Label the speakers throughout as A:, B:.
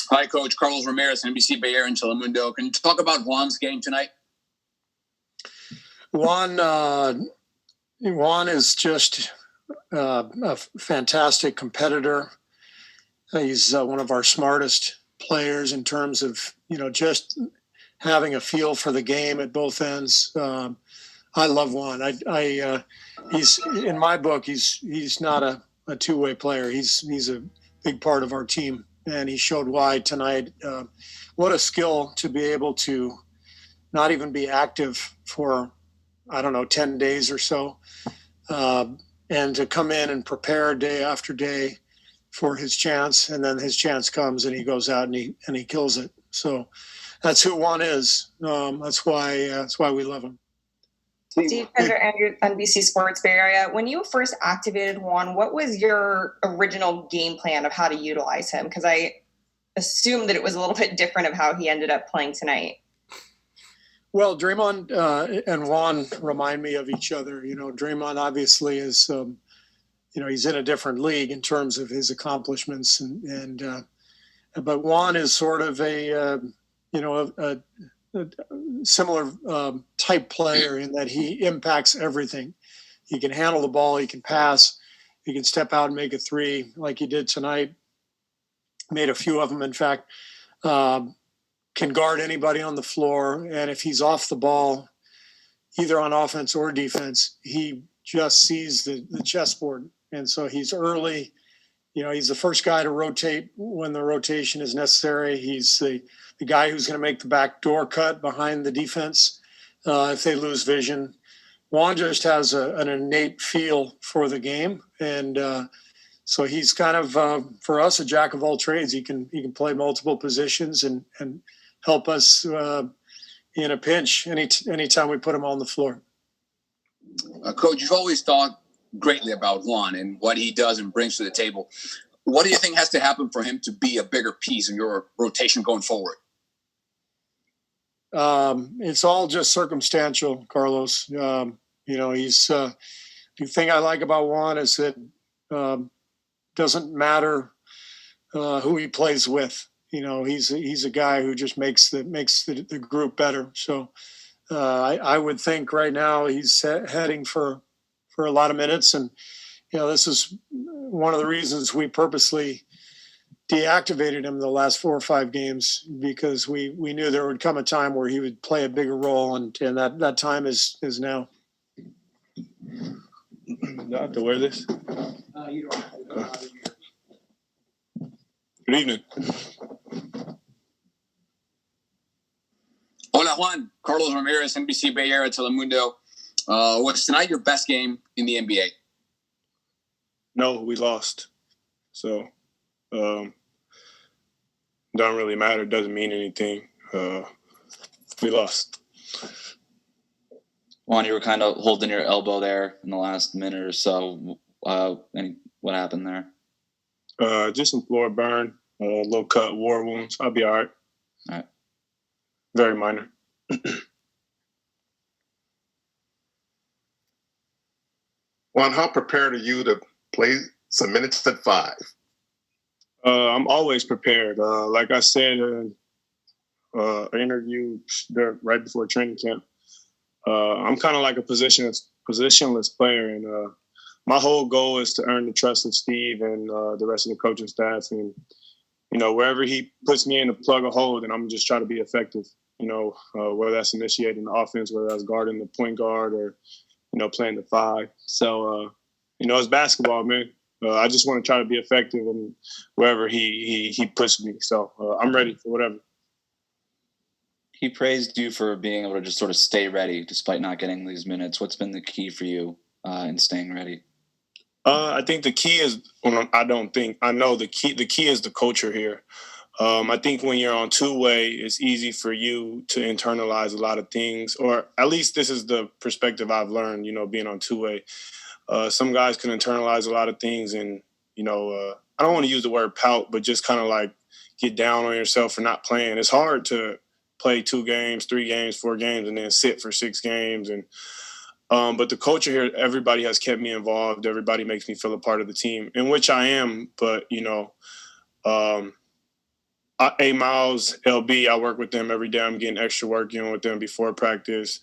A: Hi, Coach. Carlos Ramirez, NBC Bay Area in Telemundo. Can you talk about Juan's game tonight?
B: Juan is just a fantastic competitor. He's one of our smartest players in terms of, just having a feel for the game at both ends. I love Juan. He's in my book. He's not a two-way player. He's a big part of our team, and he showed why tonight. What a skill to be able to not even be active for 10 days or so, and to come in and prepare day after day for his chance, and then his chance comes and he goes out and he kills it. So that's who Juan is. That's why we love him.
C: Steve Pender, NBC Sports Bay Area. When you first activated Juan, what was your original game plan of how to utilize him? Because I assume that it was a little bit different of how he ended up playing tonight.
B: Well, Draymond and Juan remind me of each other. Draymond obviously is, he's in a different league in terms of his accomplishments, but Juan is sort of a similar type player in that he impacts everything. He can handle the ball, he can pass, he can step out and make a three like he did tonight. Made a few of them, in fact. Can guard anybody on the floor, and if he's off the ball, either on offense or defense, he just sees the chessboard. And so he's early. He's the first guy to rotate when the rotation is necessary. He's the guy who's going to make the back door cut behind the defense if they lose vision. Juan just has an innate feel for the game, and so he's kind of for us a jack of all trades. He can play multiple positions and help us in a pinch anytime we put him on the floor.
A: Coach, you've always thought greatly about Juan and what he does and brings to the table. What do you think has to happen for him to be a bigger piece in your rotation going forward?
B: It's all just circumstantial, Carlos. He's the thing I like about Juan is that doesn't matter who he plays with. He's a guy who just makes the group better. So I would think right now he's heading for a lot of minutes, and this is one of the reasons we purposely deactivated him the last 4 or 5 games, because we knew there would come a time where he would play a bigger role, and that time is now.
D: Do I have to wear this?
B: You don't have to.
D: Good evening.
A: Hola, Juan. Carlos Ramirez, NBC Bay Area, Telemundo. Was tonight your best game in the NBA?
D: No, we lost. So, don't really matter. Doesn't mean anything. We lost.
E: Juan, you were kind of holding your elbow there in the last minute or so. What happened there?
D: Just some floor burn, a little cut, war wounds. I'll be all right.
E: All right.
D: Very minor.
F: Juan, how prepared are you to play some minutes at 5?
D: I'm always prepared. Like I said in an interview right before training camp, I'm kind of like a positionless player, and my whole goal is to earn the trust of Steve and the rest of the coaching staff. And wherever he puts me in to plug a hole, then I'm just trying to be effective. Whether that's initiating the offense, whether that's guarding the point guard, or playing the 5. So it's basketball, man. I just want to try to be effective in wherever he puts me. So I'm ready for whatever.
E: He praised you for being able to just sort of stay ready despite not getting these minutes. What's been the key for you in staying ready?
D: I think the key is, I know the key is the culture here. I think when you're on two-way, it's easy for you to internalize a lot of things, or at least this is the perspective I've learned, being on two-way. Some guys can internalize a lot of things and, I don't want to use the word pout, but just kind of like get down on yourself for not playing. It's hard to play 2 games, 3 games, 4 games, and then sit for 6 games. And but the culture here, everybody has kept me involved. Everybody makes me feel a part of the team, in which I am. But, A Miles, LB, I work with them every day. I'm getting extra work in with them before practice,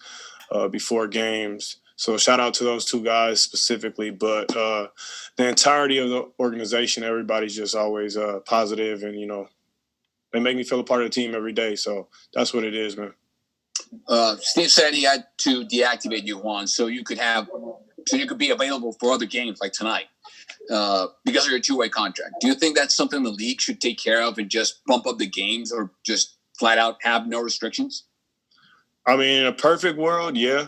D: before games. So shout out to those two guys specifically. But the entirety of the organization, everybody's just always positive, and they make me feel a part of the team every day. So that's what it is, man.
A: Steve said he had to deactivate you, Juan, so you could be available for other games like tonight because of your two-way contract. Do you think that's something the league should take care of and just bump up the games, or just flat out have no restrictions?
D: I mean, in a perfect world, yeah.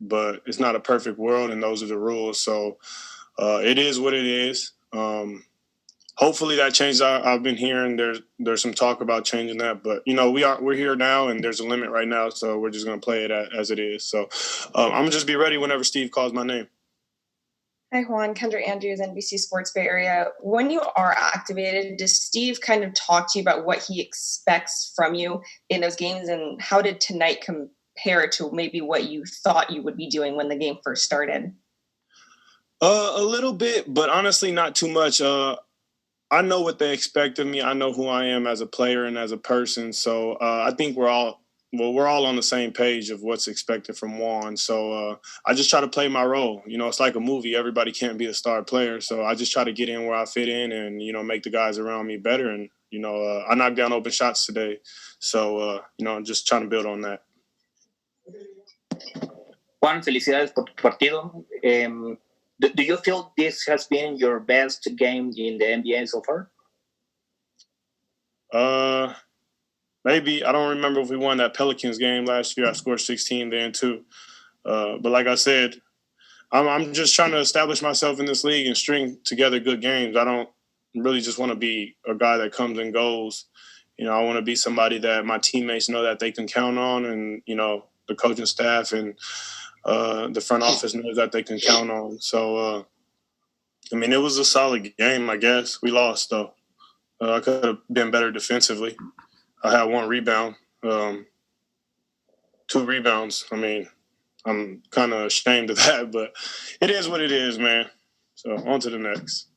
D: But it's not a perfect world, and those are the rules. So it is what it is. Hopefully that changes. I've been hearing there's some talk about changing that, but we're here now, and there's a limit right now, so we're just gonna play it as it is. So I'm gonna just be ready whenever Steve calls my name.
C: Hi, Juan. Kendra Andrews, NBC Sports Bay Area. When you are activated, does Steve kind of talk to you about what he expects from you in those games, and how did tonight compare to maybe what you thought you would be doing when the game first started?
D: A little bit, but honestly, not too much. I know what they expect of me. I know who I am as a player and as a person. So I think we're all on the same page of what's expected from Juan. So I just try to play my role. It's like a movie. Everybody can't be a star player. So I just try to get in where I fit in and, make the guys around me better. And, I knocked down open shots today. So, I'm just trying to build on that.
G: Juan, felicidades por tu partido. Do you feel this has been your best game in the NBA so far?
D: Maybe. I don't remember if we won that Pelicans game last year. I scored 16 then too. But like I said, I'm just trying to establish myself in this league and string together good games. I don't really just want to be a guy that comes and goes. I want to be somebody that my teammates know that they can count on, and the coaching staff and the front office knows that they can count on. So, it was a solid game, I guess. We lost, though. I could have been better defensively. I had 1 rebound, 2 rebounds. I'm kind of ashamed of that, but it is what it is, man. So on to the next.